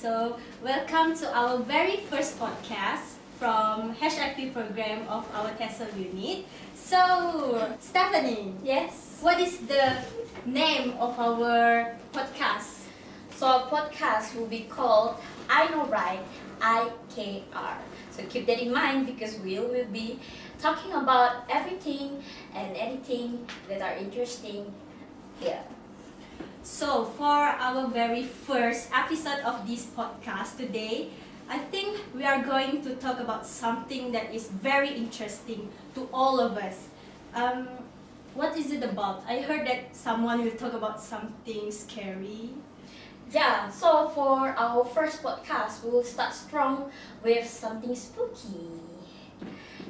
So welcome to our very first podcast from HIP program of our TESOL unit. So Stephanie, Yes. what is the name of our podcast? So our podcast will be called I Know Right, IKR. So keep that in mind because we will be talking about everything and anything that are interesting here. So for our very first episode of this podcast today, I think we are going to talk about something that is very interesting to all of us. What is it about? I heard that someone will talk about something scary. Yeah, so for our first podcast, we will start strong with something spooky,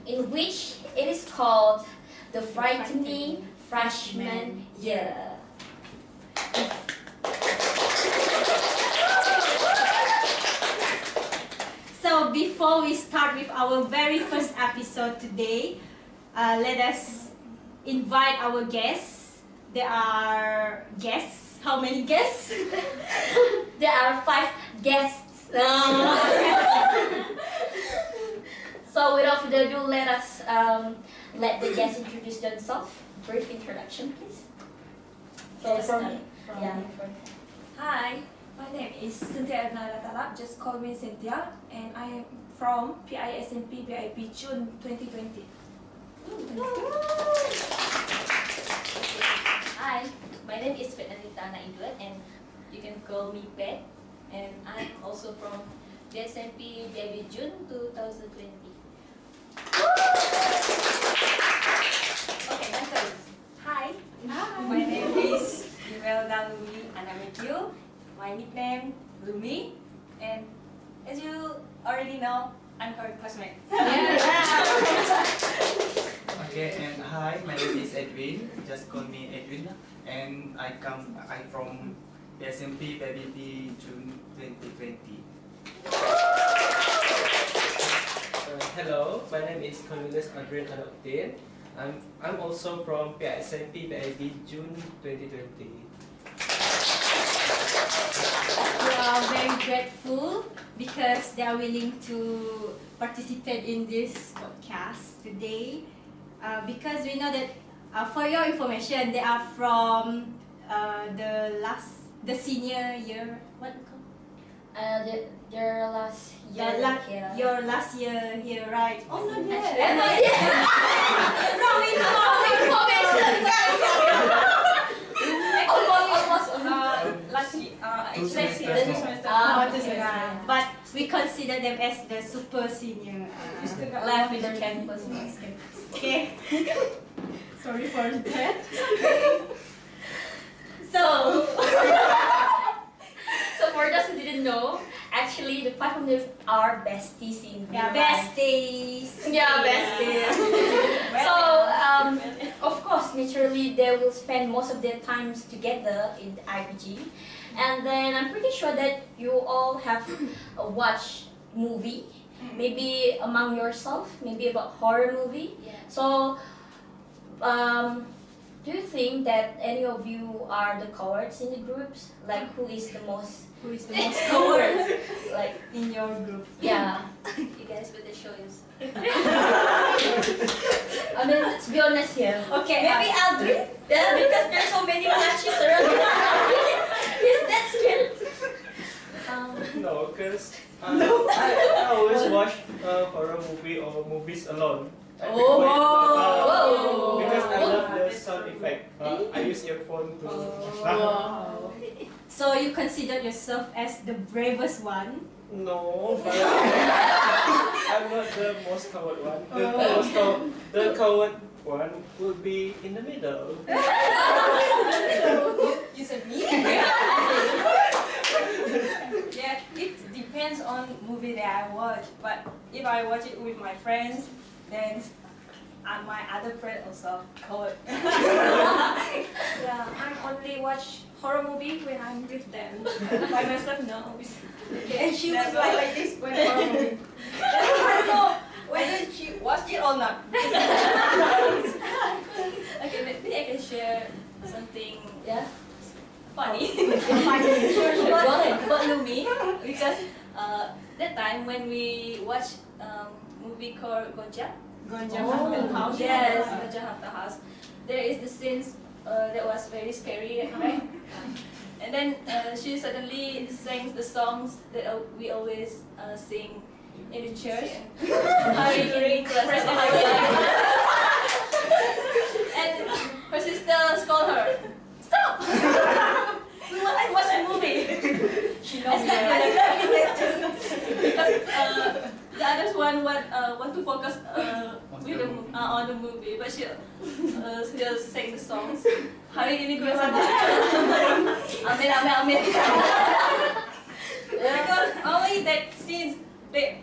in which it is called The Frightening Freshman Year. So before we start with our very first episode today, let us invite our guests. There are guests. How many guests? There are 5 guests. So without further ado, let us let the guests introduce themselves. Brief introduction, please. So Hi, my name is Sentia Erna Talap, just call me Sentia, and I am from PISMP BIP June 2020. Hi, my name is Anita, Edwin, and you can call me Pet, and I'm also from PSMP BIP June 2020. Okay, my turn. Hi, my name is Gereal Lumie, and I'm with you. My nickname Lumie, and as you already know, I'm her classmate. Okay, and hi, my name is Edwin. Just call me Edwin, and I'm from SMP PBB June 2020. Hello, my name is Conyleus Aldrin and Utin. I'm also from SMP PIB June 2020. We are very grateful because they are willing to participate in this podcast today. Because we know that, for your information, they are from the senior year. What you call? their last year. Your last year here, right? Oh, not yet. Wrong information. Almost. Last year. Two semesters This more. semester. But we consider them as the super senior. Left with their campus. Okay. Sorry for that. So For those who didn't know, actually the 5 of them are besties in real life. besties. Yeah, besties. So, of course, naturally, they will spend most of their times together in the IPG. And then I'm pretty sure that you all have watched movie, maybe among yourself, maybe about horror movie. Yeah. So, do you think that any of you are the cowards in the groups? Like, who is the most coward like, in your group? yeah. You guys better show yourself. I mean, let's be honest here. Okay, Maybe Aldrin? Yeah, because there's so many flashes around. He's that scared. No, because I always watch horror movie or movies alone. I because I love the sound effect. I use earphone to. So you consider yourself as the bravest one? No, but I'm not the most coward one. The coward one will be in the middle. You said me? Yeah, it depends on movie that I watch. But if I watch it with my friends, then my other friend also coward. Yeah, I only watch horror movie when I'm with them. By myself, no. And she was like this when horror movie. I don't know whether she watched it or not. Okay, maybe I can share something Yeah. funny. Funny. Sure. About Lumie, because that time when we watched movie called Goja. Haunted House. Yes, Goja Haunted House. There is the scenes that was very scary, right? And then she suddenly sang the songs that we always sing in the church. During class. And her sister scolded her. Stop! We want to watch a movie. She knows Because the others want to focus on the movie, but she still sang the songs. Hari ini gue sama. Amin, amin, amin. Because only that scenes, they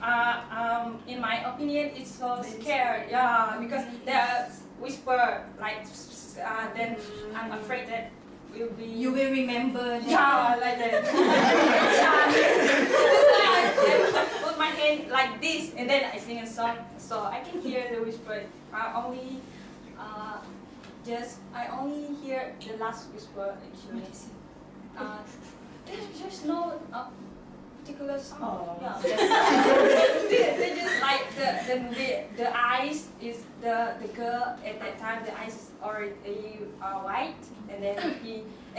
in my opinion, it's so scary. Yeah, because they whisper like, then I'm afraid that will be. You will remember that. Yeah, like that. I put my hand like this, and then I sing a song, so I can hear the whisper. I only hear the last whisper actually. There's no particular song. Oh. Yeah. They just like the movie. The eyes is the girl at that time. The eyes is already white, and then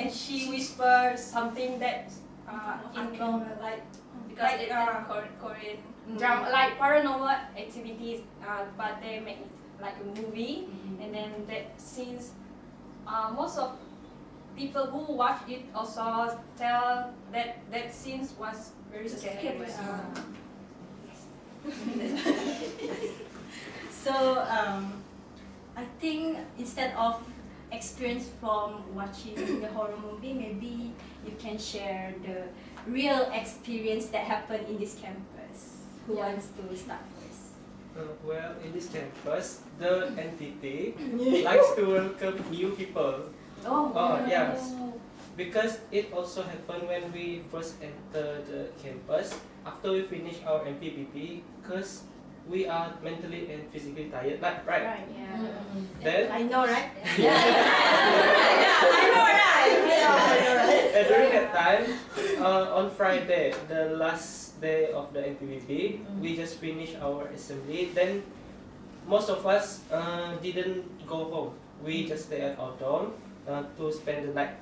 she whispered something that unknown, like because like, it's Korean drama, like paranormal activities, but they make it like a movie, and then that scenes. Most of people who watch it also tell that scenes was very scary. So I think instead of experience from watching the horror movie, maybe you can share the real experience that happened in this campus. Who wants to start first? Well, in this campus, the entity likes to welcome new people. Oh, yes. Because it also happened when we first enter the campus, after we finish our MPBP, because we are mentally and physically tired, like, right? Yeah. Then, I know, right? I know, right? and during that time, on Friday, the last day of the MPBP, we just finished our assembly. Then, most of us didn't go home. We just stayed at our dorm to spend the night.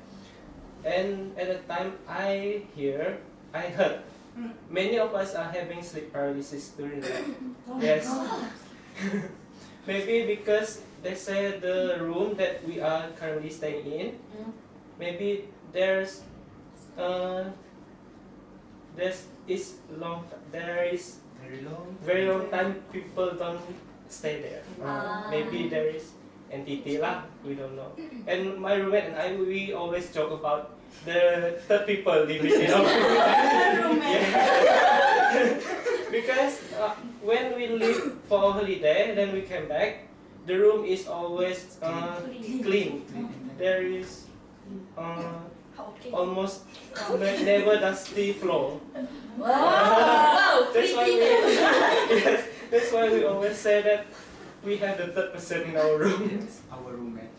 And at the time, I heard many of us are having sleep paralysis during the night. Yes. Maybe because they say the room that we are currently staying in, maybe there is very long time people don't stay there. Maybe there is entity lah, we don't know. And my roommate and I, we always joke about the third people living in our room. Because when we leave for a holiday, then we came back, the room is always clean. There is almost never dusty floor. Wow! That's why yes, that's why we always say that we have the third person in our room. Yes, our roommate.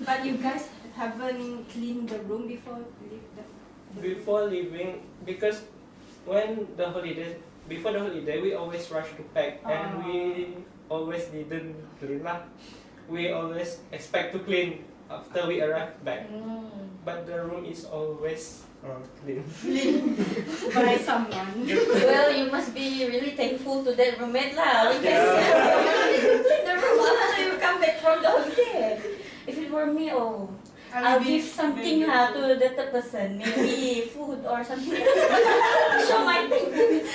But you guys haven't cleaned the room before you leave Before leaving, because before the holiday, we always rush to pack, and we always didn't clean lah. We always expect to clean after we arrive back, but the room is always clean. by someone. Well, you must be really thankful to that roommate lah. Because clean the room after you come back from the holiday. If it were me, I'll give something to the third person, maybe food or something. Show my thankfulness.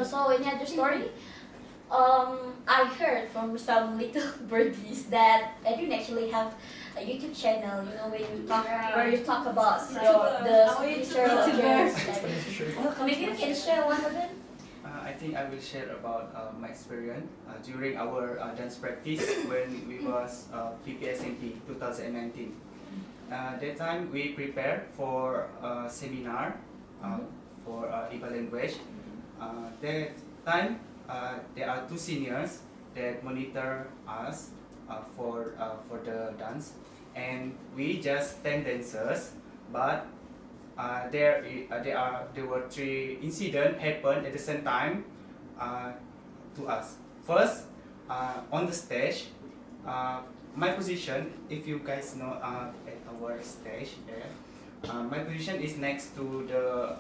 So any other story? I heard from some little birdies that Edwin actually have a YouTube channel. You know, where you talk about the supernatural events. Maybe you can share one of them. I think I will share about my experience during our dance practice when we was PPSMP 2019. That time we prepared for a seminar for Iba language. That time there are two seniors that monitor us for the dance, and we just 10 dancers, but there were 3 incidents happened at the same time to us. First, on the stage, my position, if you guys know, at our stage there, my position is next to the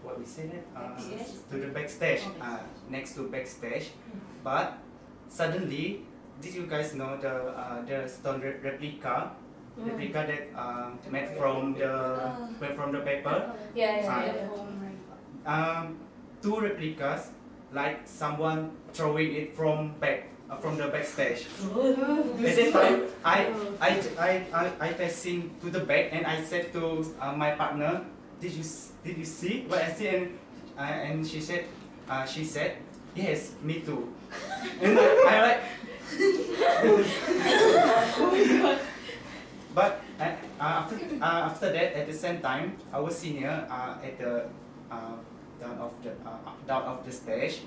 what we say that to the backstage, next to backstage. But suddenly, did you guys know the stone replica that made from the paper? Two replicas, like someone throwing it from the backstage. At that time, I facing to the back, and I said to my partner, did you see what I see? And she said, yes, me too. And I like. But after that, at the same time, our senior at the down of the stage,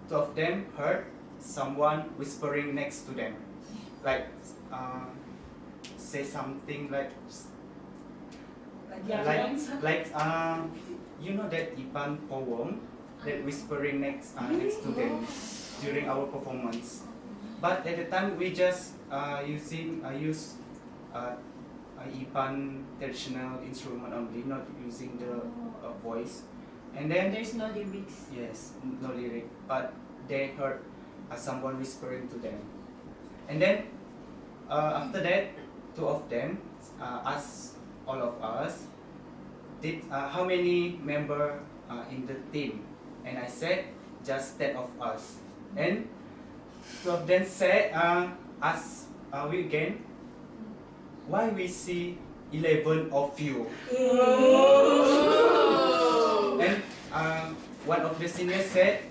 2 of them heard someone whispering next to them, like say something like you know that Ipan poem that whispering next to them during our performance. But at the time we just use Ipan traditional instrument only, not using the voice. And then There's no lyrics. yes, no lyric, but they heard someone whispering to them. And then after that, 2 of them asked all of us, did how many member in the team? And I said, just 10 of us. And 2 of them said, ask we again, why we see 11 of you? And one of the seniors said,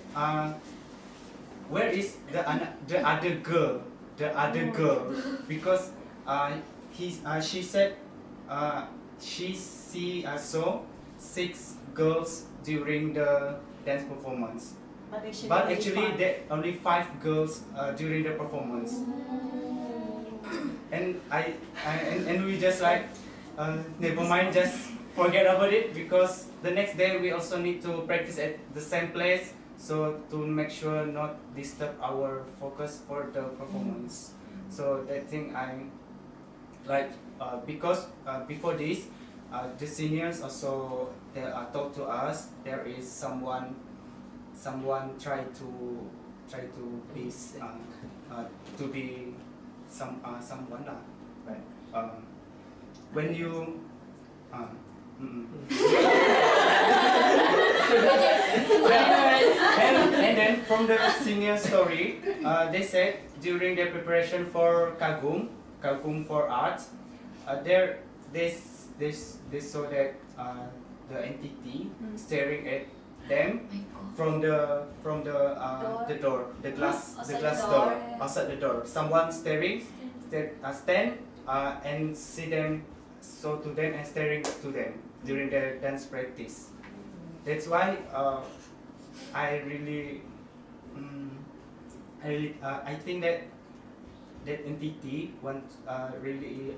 where is the other girl? The other girl, because she said she saw 6 girls during the dance performance. But actually there only 5 girls during the performance. And and we just like never mind, just forget about it, because the next day we also need to practice at the same place, so to make sure not disturb our focus for the performance. So that thing I like, because before this the seniors also talk to us, there is someone try to be someone right, when you and then from the senior story, they said during their preparation for Kagum for arts, they saw that the entity staring at them from the door, the glass door, outside the door. Someone stand and see them, so to them and staring to them during their dance practice. That's why I think that entity really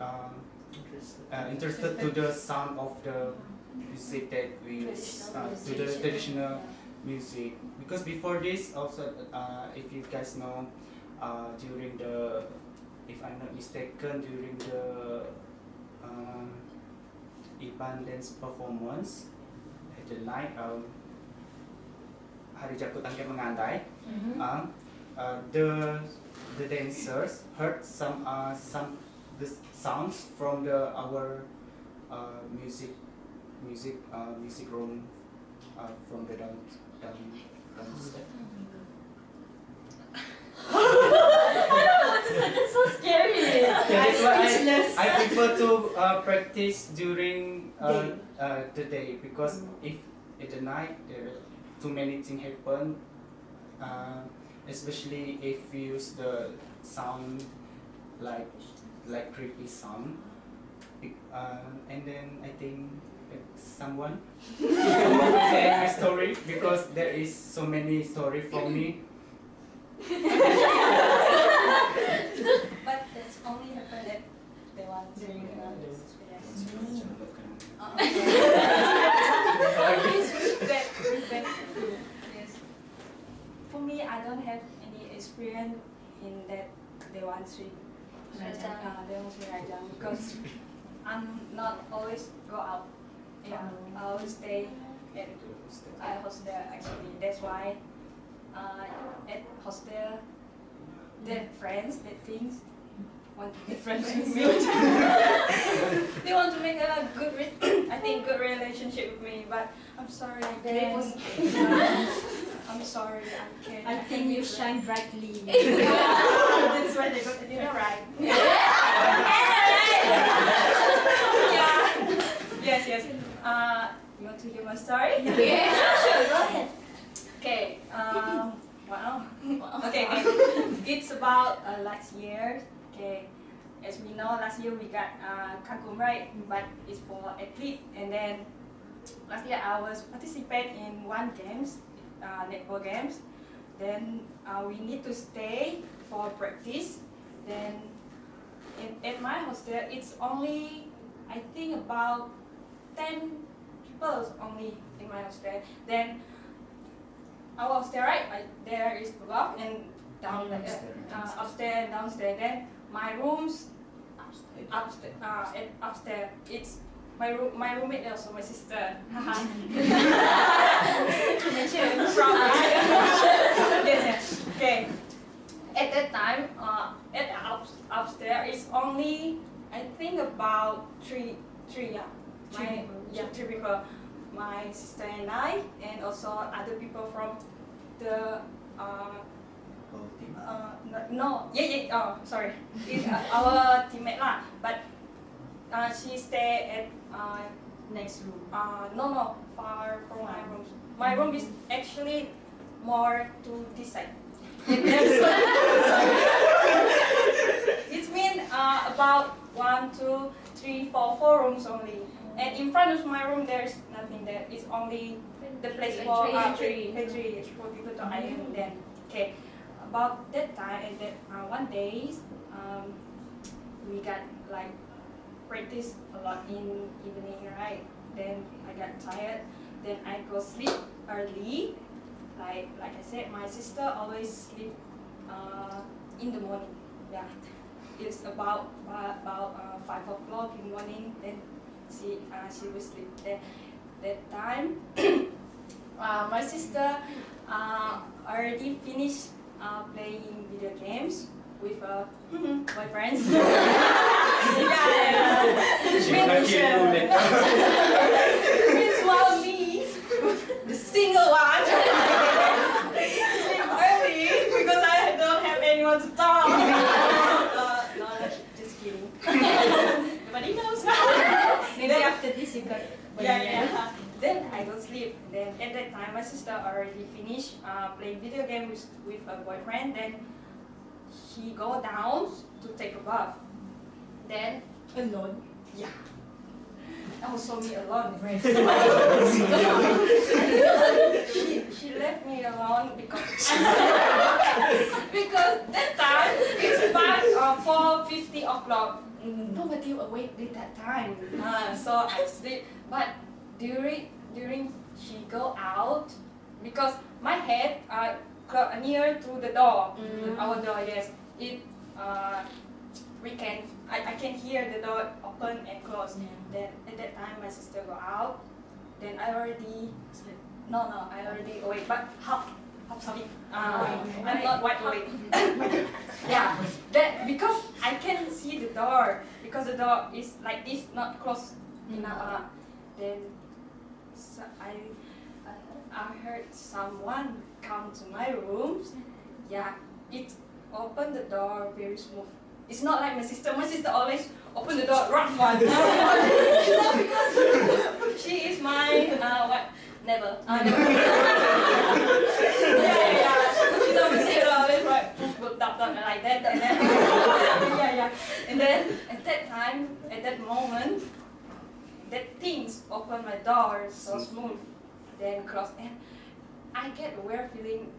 interested to the sound of the music that we use, to the traditional music. Because before this also, if you guys know, during the, if I'm not mistaken, during the Ipan dance performance at the night, Hari Jakut Angkat Mengandai, the dancers heard some the sounds from our music room, from the downstairs. That's so scary. That's why I prefer to practice during the day, because if at the night there are too many things happen, especially if you use the sound like creepy sound, and then I think someone will say my story, because there is so many story from me. Yes. For me, I don't have any experience in that Dewan Sri Dewan Sri Rajang because I'm not always go out. Yeah, I always stay at hostel actually. That's why at hostel, that friends, that things want to be friends with me. They want to make a good, I think, good relationship with me. But I'm sorry, I can't. I'm sorry, I can't. I think you shine brightly. That's why they got it. You're right. Yeah. Yes, yes. You want to hear my story? Yeah, sure, go ahead. Okay. Wow. Okay. It's about last year. Okay. As we know, last year we got Kagum, right? But it's for athlete. And then last year I was participate in one games, netball games. Then we need to stay for practice. Then at my hostel, it's only I think about 10 people only in my hostel. Then our hostel, right? There is above and down, upstairs and downstairs. Then my rooms upstairs. It's my roommate also, my sister. Yes. Okay. At that time, at upstairs, it's only I think about three. Yeah. Three people. My sister and I, and also other people from the sorry, it's our teammate lah. But she stay at Next room. no, far from my room. My room is actually more to this side. It's mean about 1, 2, 3, 4, 4 rooms only. And in front of my room, there's nothing there. It's only the place for pantry for people to iron. Then, okay, about that time, and that one day, we got like practice a lot in evening, right? Then I got tired. Then I go sleep early. Like I said, my sister always sleep in the morning. Yeah, it's about 5 o'clock in the morning. Then she will sleep. That time, my sister already finished playing video games with boyfriends. Meanwhile, me, the single one, sleep early because I don't have anyone to talk. No, just kidding. Nobody knows. Maybe after this you got. Yeah. Then I go sleep. Then at that time, my sister already finished playing video games with a boyfriend. Then she go down to take a bath. Then Alone. yeah, also me alone. She left me alone because that time it's about 4:50 o'clock. Nobody awake at that time. So I sleep. But during she go out because my head near to the door, our door. Yes, I can hear the door open and close. Yeah. Then at that time my sister go out. Then I already sleep. No, I already awake, but half sleep. I'm not wide awake. Yeah, that because I can see the door because the door is like this, not close enough. Then I heard someone come to my room. Yeah, it opened the door very smooth. It's not like my sister. My sister always open the door rough one. Because she is my never. Yeah. She's always like like that. And then, yeah. And then at that time, at that moment, that things open my door so smooth, then close, and I get a weird feeling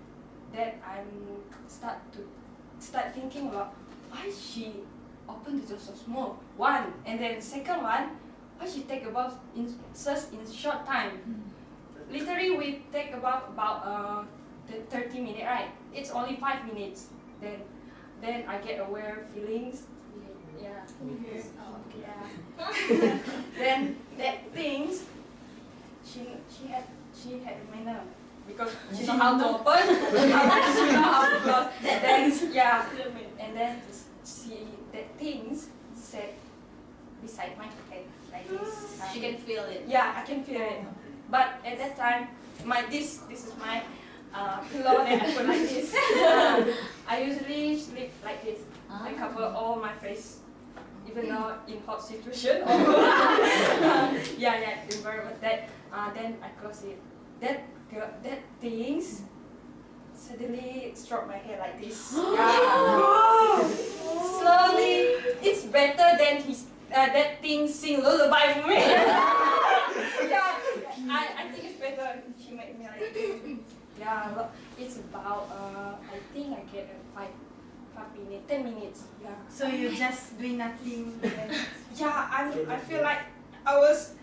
that I'm start thinking about why she open the door so small. One, and then second one, why she take about in short time. Literally we take about the 30 minutes, right? It's only 5 minutes. Then I get aware feelings. Yeah. Yeah. Then that things she had a manner because she know how to open, she know how to close. Then yeah, and then she that things sat beside my head like this. She can feel it. Yeah, I can feel it. But at that time, this is my pillow that I put like this. I usually sleep like this. I cover all my face, even though in hot situation. Yeah, environment that. Then I close it. That things suddenly struck my head like this. Yeah. Slowly, it's better than that thing sing lullaby for me. Yeah, I think it's better. She made me like this. Yeah, it's about I think I get 5 minutes, 10 minutes. Yeah. So you just doing nothing. Yeah, I feel like I was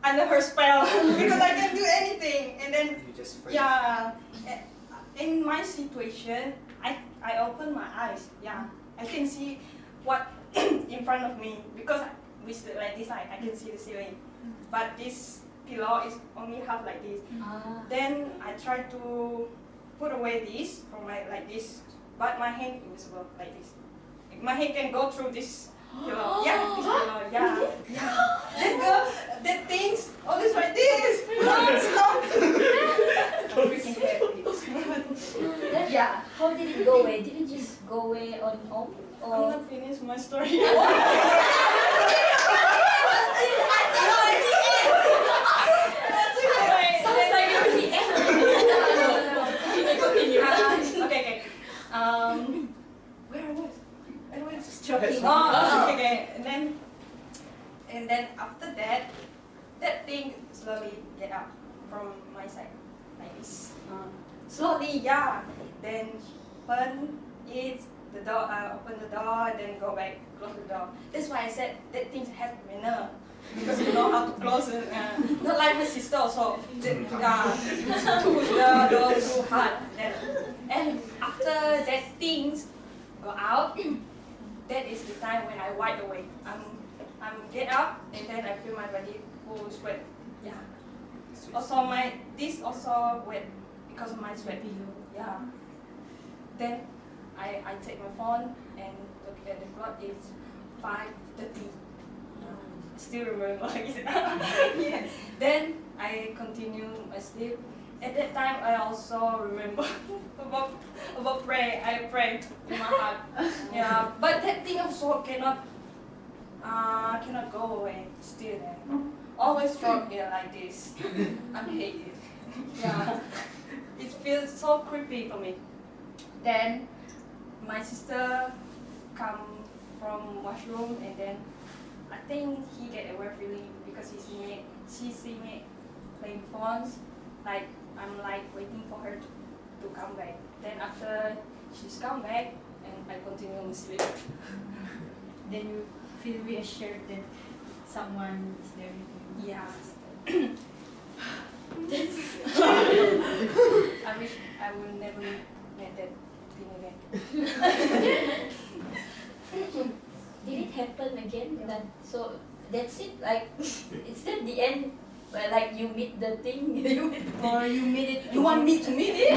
under her spell because I can do anything. And then You just freeze. yeah, in my situation, I open my eyes. Yeah, I can see what in front of me because we sleep like this. I can see the ceiling, but this pillow is only half like this. Then I try to put away this from my like this, but my hand invisible like this. My hand can go through this pillow. Yeah, this pillow. Yeah. That things always like this. Stop. I'm freaking happy. Yeah. How did it go away? Did it just go away on own? I'm Or not finished my story. sounds like you're the end. Okay. Where was? I was Choking. okay. And then after that, that thing slowly get up from my side, like this. Slowly, yeah. Then open it, the door, open the door, then go back, close the door. That's why I said that things have manner. Because you know how to close it. Not like my sister also. The door too hard. And after that things go out, that is the time when I wide awake. I'm get up and then I feel my body full sweat. Yeah. Also this also wet because of my sweat. Yeah. Then I take my phone and look at the clock. It's 5:30. Still remember. Yeah. Then I continue my sleep. At that time, I also remember about pray. I prayed in my heart. Yeah, but that thing also cannot go away. Still there. Always from here like this. I hate it. Yeah, it feels so creepy for me. Then my sister come from washroom and then I think he get a weird feeling because she see me playing phones. Like I'm like waiting for her to come back. Then after she's come back and I continue to sleep. Then you feel reassured that someone is there with you. Yeah. I wish I will never met that thing again. did it happen again? So that's it. Like it's that the end. Where like you meet the thing, you meet the Or you made it. You want me to meet it?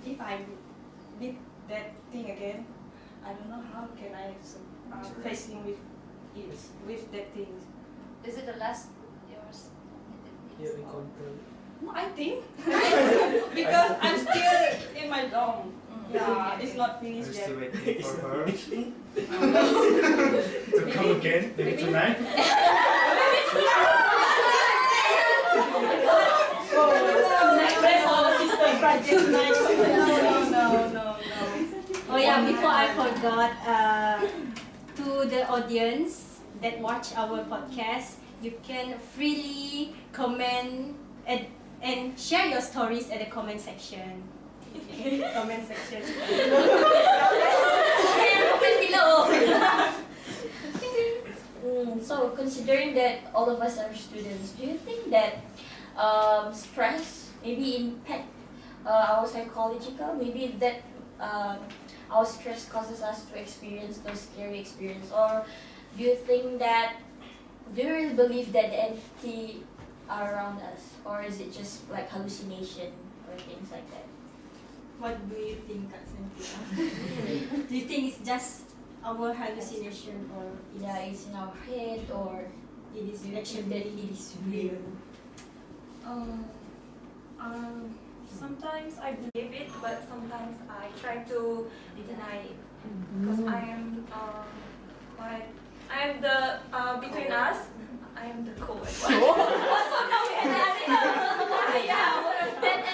If I meet that thing again, I don't know how can I facing with it with that thing. Is it the last yours? You encounter. No, I think because I'm still in my dorm. Yeah, it's not I'm finished yet. still waiting for her to Maybe- come again, maybe maybe- tonight. No. Oh yeah, before I forgot, to the audience that watch our podcast, you can freely comment and share your stories at the comment section. Comment section. Comment below. So considering that all of us are students, do you think that stress maybe impact our psychological? Maybe that our stress causes us to experience those scary experiences, or do you think that do you really believe that the entity are around us, or is it just like hallucination or things like that? What do you think, Kak Sentia? Do you think it's just our hallucination, or Yeah, it's in our head, or it is do you think that actually it is real? Sometimes I believe it, but sometimes I try to deny it because I am the between us. I am the cold one.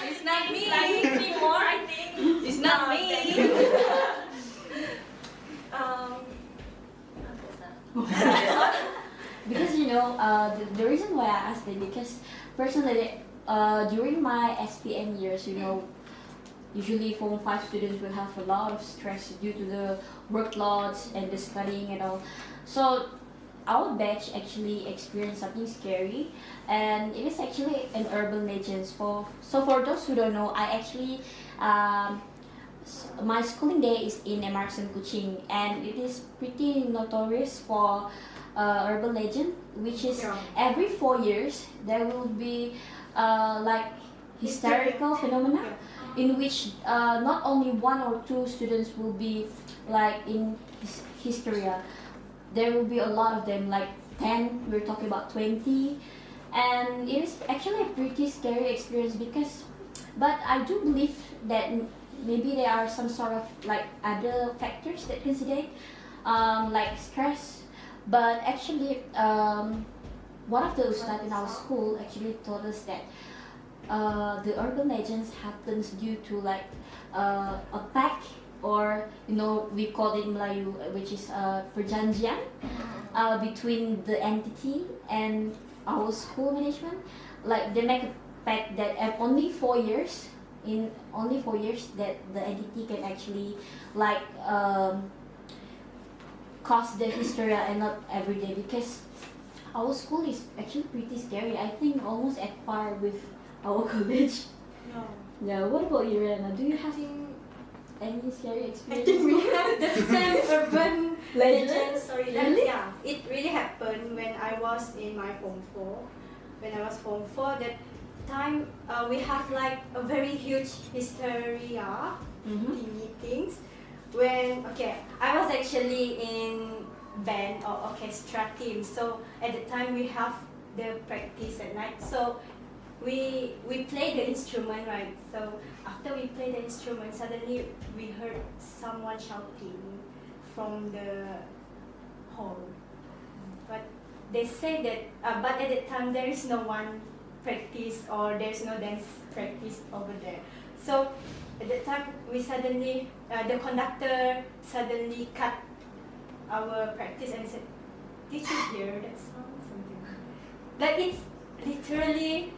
It's not me. Anymore, I think. It's not me. Because the reason why I asked it, because personally during my SPM years, usually Form 5 students will have a lot of stress due to the workloads and the studying and all. So our batch actually experienced something scary, and it is actually an urban legend. So for those who don't know, I actually my schooling day is in Emerson Kuching, and it is pretty notorious for urban legend, which is every 4 years there will be like hysterical phenomena in which not only 1 or 2 students will be like in hysteria. There will be a lot of them, like 10, we're talking about 20, and it is actually a pretty scary experience but I do believe that maybe there are some sort of like other factors that consider it, like stress. But actually, one of the ustad in our school actually told us that the urban legends happens due to like a pact, or we call it in Melayu, which is perjanjian between the entity and our school management. Like they make a pact that at only 4 years, that the entity can actually like cause the hysteria, and not every day, because our school is actually pretty scary. I think almost at par with our college. no? Yeah. What about you, Erna? Do you have any scary I experience? think we have the same urban Legend? legend story. Really? Yeah, it really happened when I was in my Form 4. When I was Form 4, that time we have like a very huge hysteria in meetings. When I was actually in band or orchestra team. So at the time we have the practice at night. So we play the instrument, right? So after we play the instrument, suddenly we heard someone shouting from the hall. But they say that, but at that time there is no one practice, or there's no dance practice over there. So at that time we suddenly, the conductor suddenly cut our practice and said, "Did you hear that sound?" Something like it's literally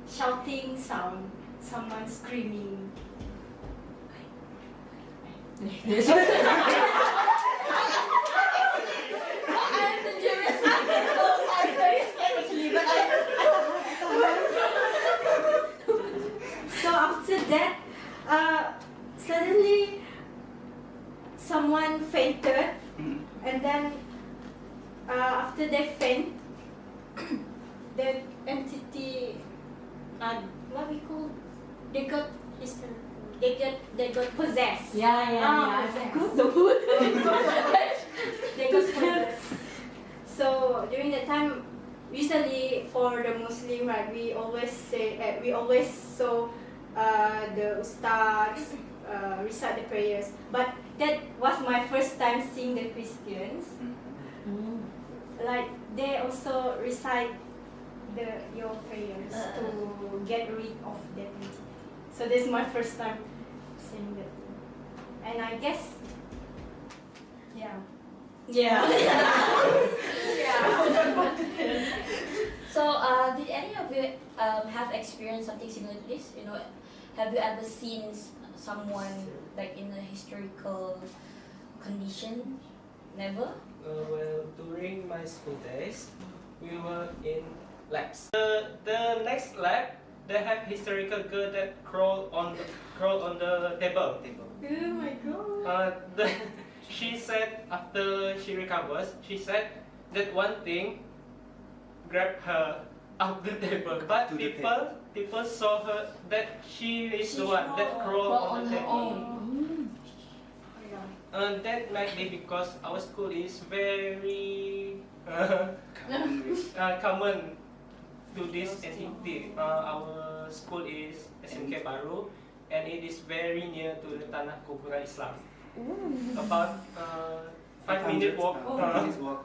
shouting sound, someone screaming. So after that, suddenly someone fainted, and then after they faint, the entity, what we call, they got possessed. Yeah. Possessed. The wood. They got possessed. So during that time, usually for the Muslim, right, we always saw the ustads recite the prayers. But that was my first time seeing the Christians. Like they also recite your prayers to get rid of that entity. So this is my first time seeing that. And I guess, yeah. Yeah. So So, did any of you have experienced something similar to this? You know, have you ever seen someone like in a historical condition? Never? Well, during my school days, we were in labs. The next lab, they have historical girl that crawl on the table. Oh my god. She said after she recovers, she said that one thing grabbed her up the table, but To the people saw her that she is the one that crawl on the her table. own. And that might be because our school is very common to this entity. Our school is SMK Baru, and it is very near to the Tanah Kuburan Islam. About 5-minute walk. 5 minutes walk.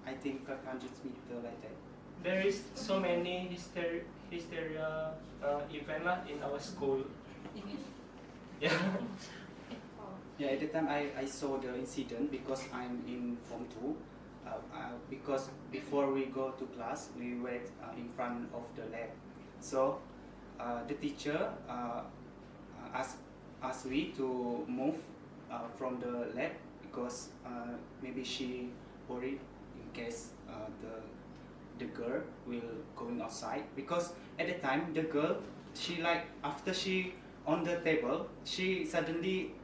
I think 500 meters like that. There is so many hysteria event lah in our school. Yeah. Yeah, at the time I saw the incident because I'm in Form 2. Because before we go to class, we wait in front of the lab. So the teacher asked we to move from the lab because maybe she worried in case the girl will going outside. Because at the time the girl, she like after she on the table, she suddenly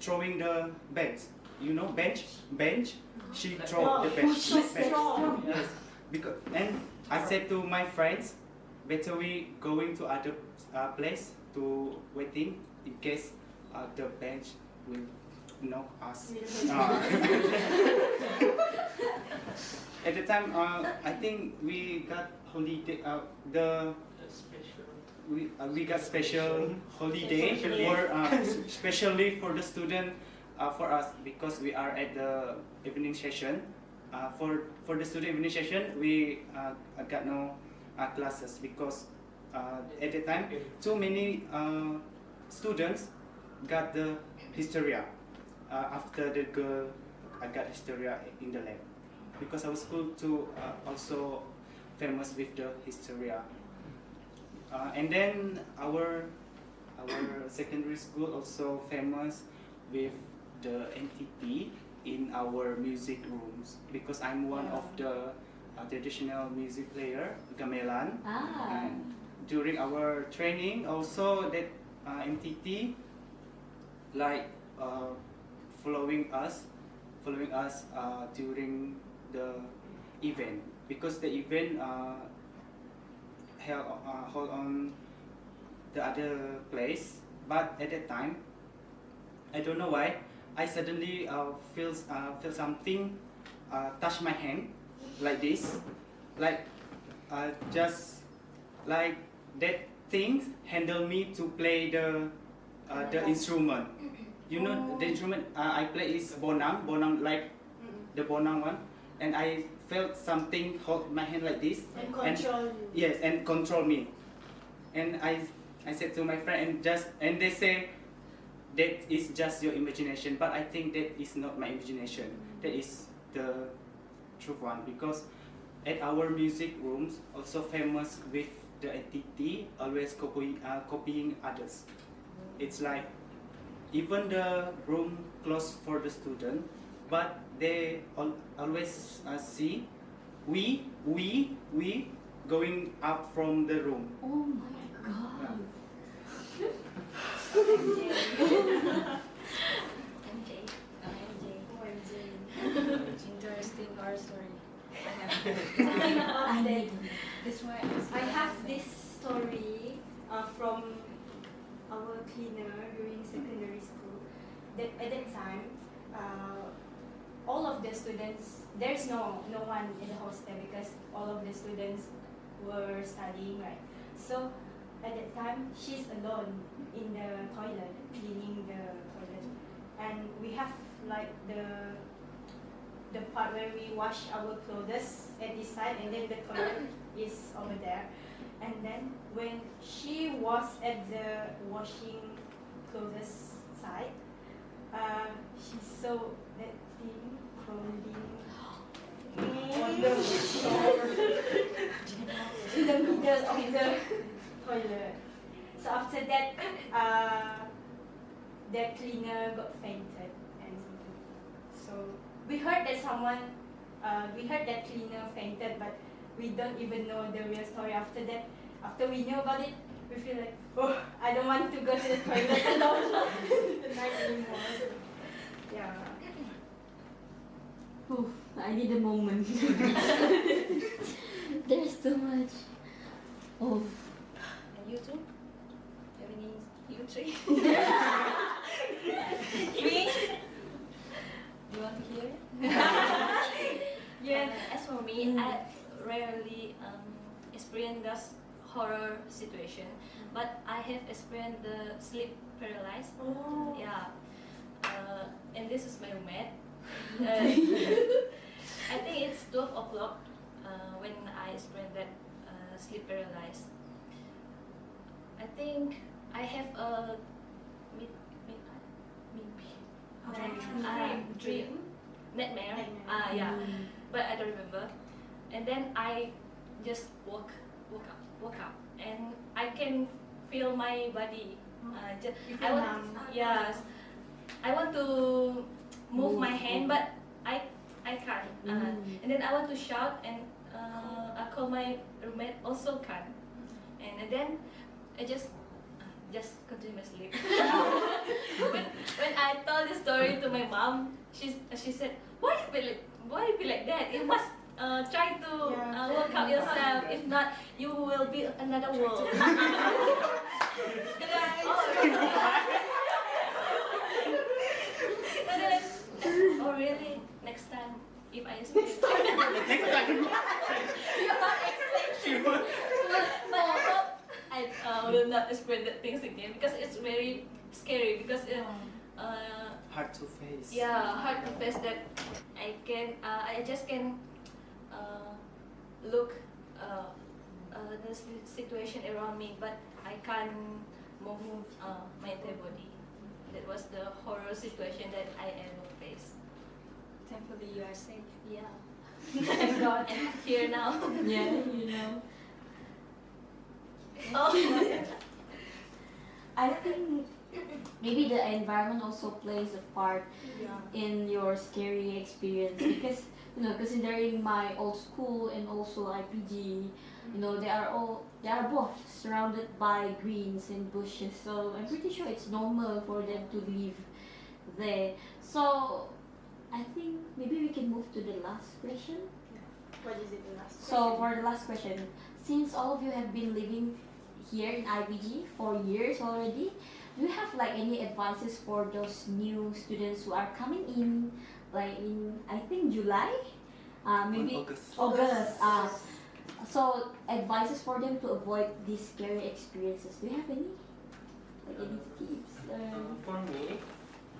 throwing the bench. You know bench. She throw the bench. Yes. Because and I said to my friends, better we going to other place to waiting in case the bench will knock us. At the time, I think we got holiday. We got special holiday for especially for the student, for us, because we are at the evening session. For the student evening session, we got no classes because at the time too many students got the hysteria after the girl got hysteria in the lab, because our school too also famous with the hysteria. And then our secondary school also famous with the entity in our music rooms, because I'm one of the traditional music player, gamelan. And during our training also that entity like following us during the event, because the event hold on the other place. But at that time, I don't know why, I suddenly feel something touch my hand like this, like just like that thing handle me to play the instrument. You know the instrument I play is bonang like the bonang one, and I felt something hold my hand like this And control you. Yes, and control me. And I said to my friend, and they say that is just your imagination, but I think that is not my imagination. That is the true one, because at our music rooms also famous with the entity always copying others. It's like even the room closed for the student, but they always see we going out from the room. Oh my god. Interesting horror story. That's why I have this story from our cleaner during secondary school. That at that time, all of the students, there's no one in the hostel because all of the students were studying, right? So at that time, she's alone in the toilet, cleaning the toilet, and we have like the part where we wash our clothes at this side, and then the toilet is over there. And then when she was at the washing clothes side, she saw that thing crawling on the floor in the middle of the toilet. So after that, the cleaner got fainted, and so we heard that cleaner fainted, but we don't even know the real story after that. After we knew about it, we feel like, oh, I don't want to go to the toilet alone in the night anymore. So, yeah. Oof, I need a moment. There's too much. Oh. And you too? Have any, you three? Me? You want to hear? Yeah. As for me, I rarely experience this horror situation, but I have experienced the sleep paralysis. Oh. Yeah. And this is my roommate. I think it's 12 o'clock when I experienced that sleep paralysis. I think I have a dream, nightmare. Yeah, but I don't remember. And then I just woke up, and I can feel my body. I want, yes, I want to move my hand, but I can't. And then I want to shout, and I call my roommate, also can't. And then I just continue my sleep. when I told this story to my mom, she said, why you be like that? You must try to work out yourself. If not, you will be another world. Oh really? Next time, if I experience I will not experience that things again, because it's very scary, because Hard to face. yeah, hard to face that. I just can look the situation around me, but I can't move my entire body. That was the horror situation that I ever faced. Thankfully, you are safe. Yeah. Thank God. And here now. Yeah, you know. Oh. I think maybe the environment also plays a part in your scary experience, because considering my old school and also IPG, they are both surrounded by greens and bushes, so I'm pretty sure it's normal for them to live there. So I think maybe we can move to the last question. What is it, the last question? So for the last question, since all of you have been living here in IPG for years already, do you have like any advices for those new students who are coming in, like in I think July, maybe August. So advices for them to avoid these scary experiences. Do you have any, like any tips? For me,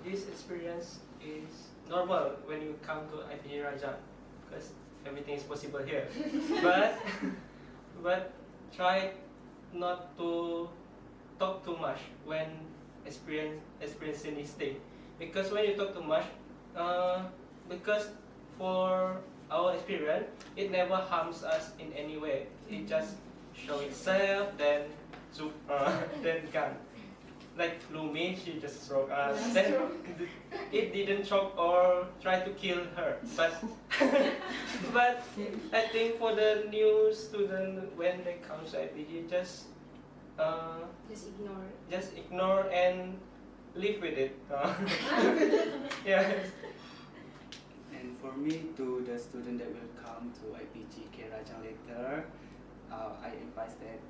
this experience is normal when you come to IPG Raja, because everything is possible here. but try not to talk too much when experiencing this thing, because when you talk too much, because for our experience, it never harms us in any way. It just show itself, then then gone. Like Lumie, she just struck us. Then it didn't shock or try to kill her. But I think for the new student, when they come to IPG, just ignore it. Just ignore and live with it. Yeah. And for me, to the student that will come to IPGKR later, I advise that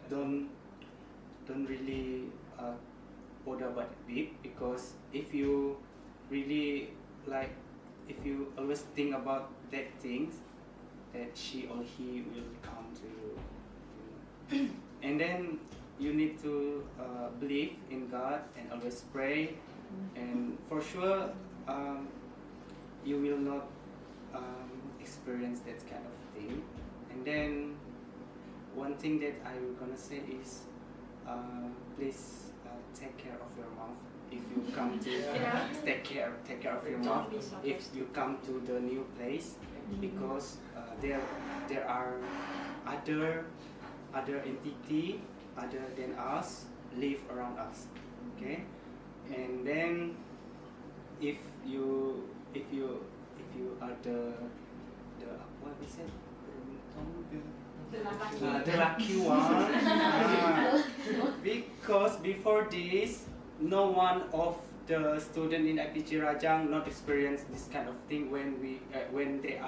don't really bother about it, because if you really if you always think about that things, that she or he will come to you, and then you need to believe in God and always pray, and for sure you will not experience that kind of thing. And then one thing that I'm gonna say is please take care of your mouth, if you come to take care of your mom. If you come to the new place, because there are other entity other than us live around us. Okay, and then if you are the what we said, the lucky one. Because before this, no one of the student in IPG Rajang not experience this kind of thing when they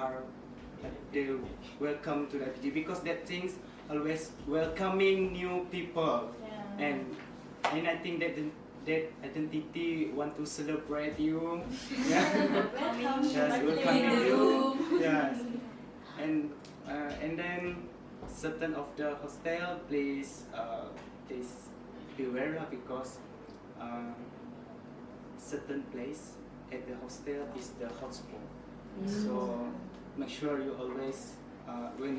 welcome to the IPG, because that things always welcoming new people, and I think that identity want to celebrate you. Welcoming you. Yes, and then certain of the hostel, please beware because certain place at the hostel is the hotspot. So make sure you always when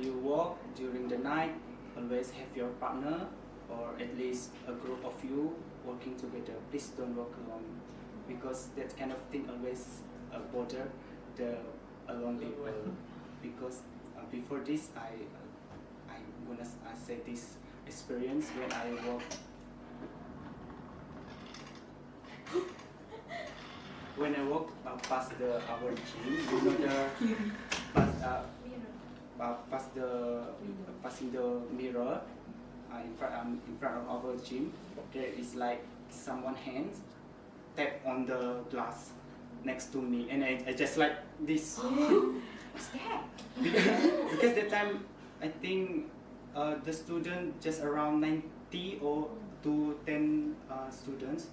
you walk during the night, always have your partner or at least a group of you working together. Please don't walk alone, because that kind of thing always bother the alone people. Because before this, I gonna say this experience when I walk past our gym, passing the mirror in front of our gym, there is like someone hands tap on the glass next to me, and I just like this. What's that? Because that time I think the student just around 90 or to 10 students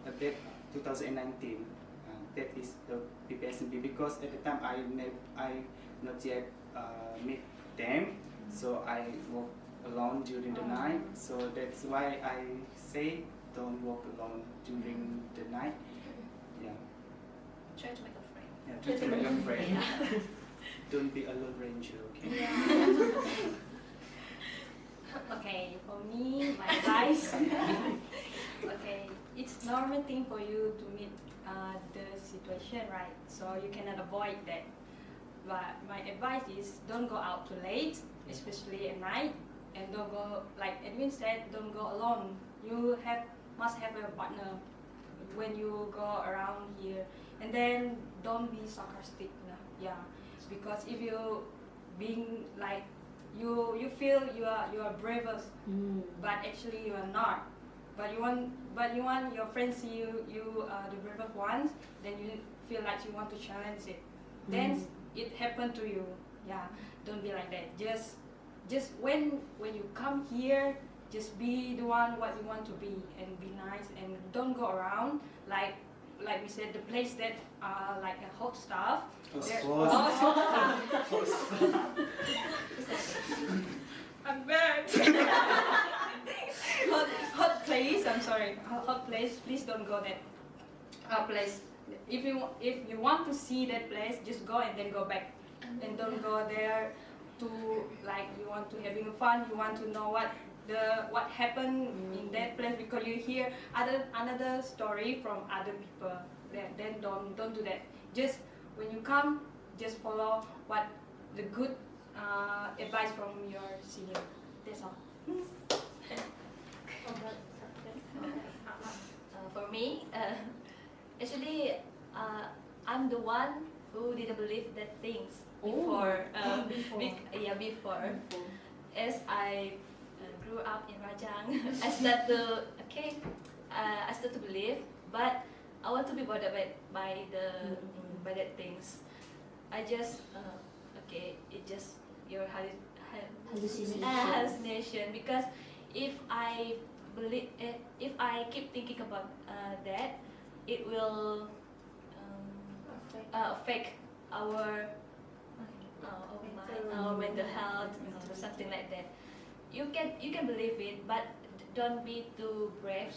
at that 2019. That is the PPSMP, because at the time I not yet meet them, so I walk alone during the night. So that's why I say don't walk alone during the night. Yeah. Try to make a friend. Yeah, try to make a friend. Don't be a lone ranger, okay? Okay, for me, my advice. Okay, it's normal thing for you to meet the situation, right? So you cannot avoid that. But my advice is don't go out too late, especially at night, and don't go, like Edwin said, don't go alone. You must have a partner when you go around here, and then don't be sarcastic, yeah. Because if you being like you feel you are bravest, but actually you are not. But you want your friends see you are the bravest ones. Then you feel like you want to challenge it. Then it happened to you. Yeah, don't be like that. Just when you come here, just be the one what you want to be, and be nice, and don't go around like we said, the place that are like a hot stuff. I'm bad. hot place. I'm sorry. Hot place. Please don't go that place. If you want to see that place, just go and then go back, and don't go there to like you want to having fun. You want to know what happened in that place, because you hear another story from other people. Then don't do that. Just when you come, just follow what the good advice from your senior. That's all. For me, actually, I'm the one who didn't believe that things before. Before. As I grew up in Rajang, I start to believe, but I want to be bothered by that things. I just it's just your hallucination. Because if I keep thinking about that, it will affect our mental health or something like that. You can believe it, but don't be too brave.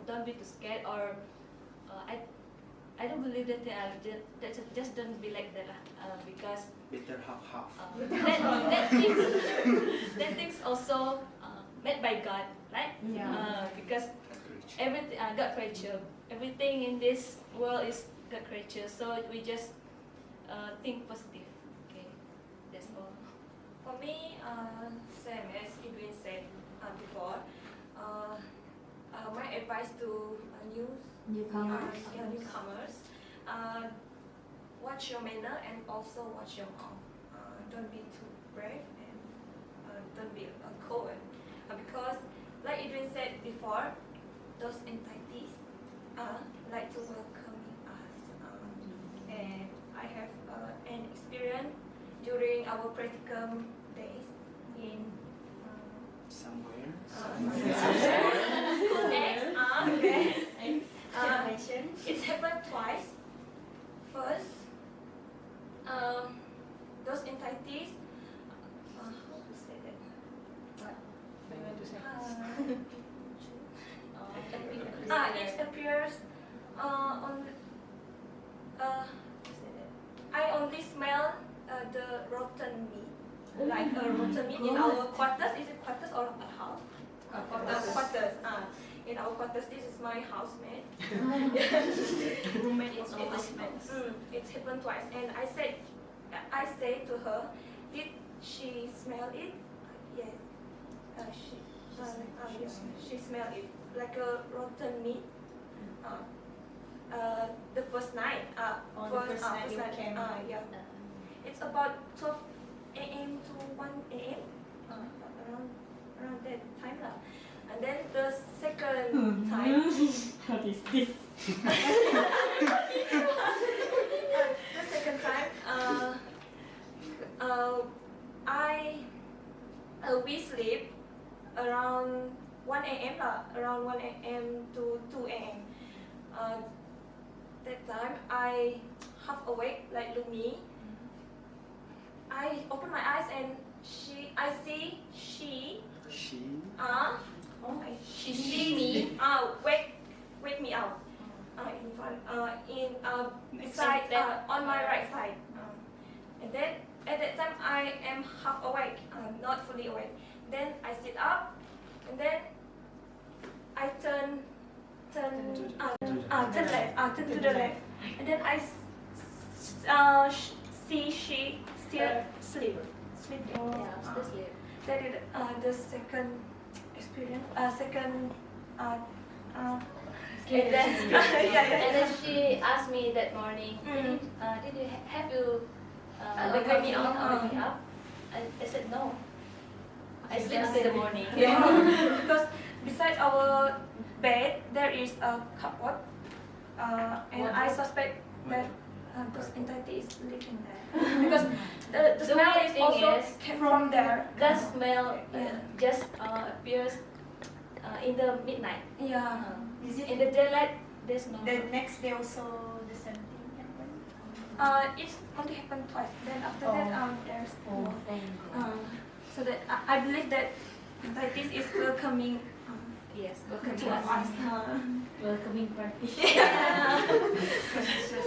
Don't be too scared, or I don't believe that just don't be like that, because Better half. that things also made by God, right? Yeah. Because everything God creature. Everything in this world is God creature. So we just think positive. Okay, that's all. For me, same as Edwin said before. My advice to newcomers, watch your manner and also watch your mouth. Don't be too brave and don't be cold. Because, like Edwin said before, those entities like to welcome us. And I have an experience during our practicum days in Somewhere. school next. It's happened twice. First, those entities. How to say that? It appears on. I only smell the rotten meat, like a rotten meat in our quarters. Is it quarters or a house? Quarters. In our quarters, this is my housemate. Roommate is always nice. It's happened twice, and I say to her, did she smell it? Yes. She smelled it like a rotten meat. The first night. First night you came. Yeah. It's about 12 a.m. to 1 a.m. Around that time lah. And then the second time. What is this? The second time, we sleep around 1 a.m. Around 1 a.m. to 2 a.m. That time I half awake like Lumie. I open my eyes and I see she see me wake me out in front beside on my right side, and then at that time I am half awake, not fully awake. Then I sit up and then I turn to the left, and then I see she still sleeping. Still sleep. That is the second experience. And then, yeah. and then she asked me that morning, did you wake me up? I said no. I sleep until the morning. Yeah. Because beside our bed there is a cupboard, and I suspect that those entities living there. Because the smell is also came from there. That smell just appears in the midnight. Yeah. Is it In the daylight, there's no. the next day also the same thing happened? It's only happened twice. Then after that, there's more. thank God. So that I believe that entities is welcoming Yes, welcome to to us. us. Welcoming party. Such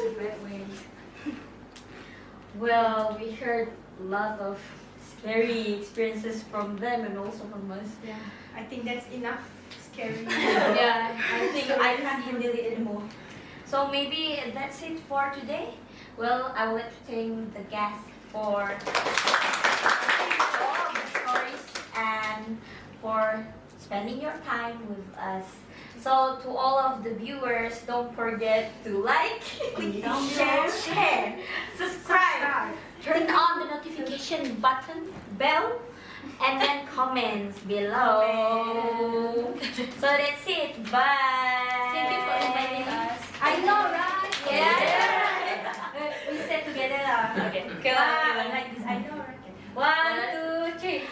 a bad way. Well, we heard a lot of scary experiences from them and also from us. Yeah, I think that's enough scary. Yeah, I think I can't handle it anymore. So maybe that's it for today. Well, I will entertain the guests for all the stories and for spending your time with us. So to all of the viewers, don't forget to like, share, subscribe, turn on the notification button, bell, and then comments below. So that's it. Bye. Thank you for inviting us. I know, right? Yeah. We said together lah. Okay. Like this, I know, right? 1, 2, 3.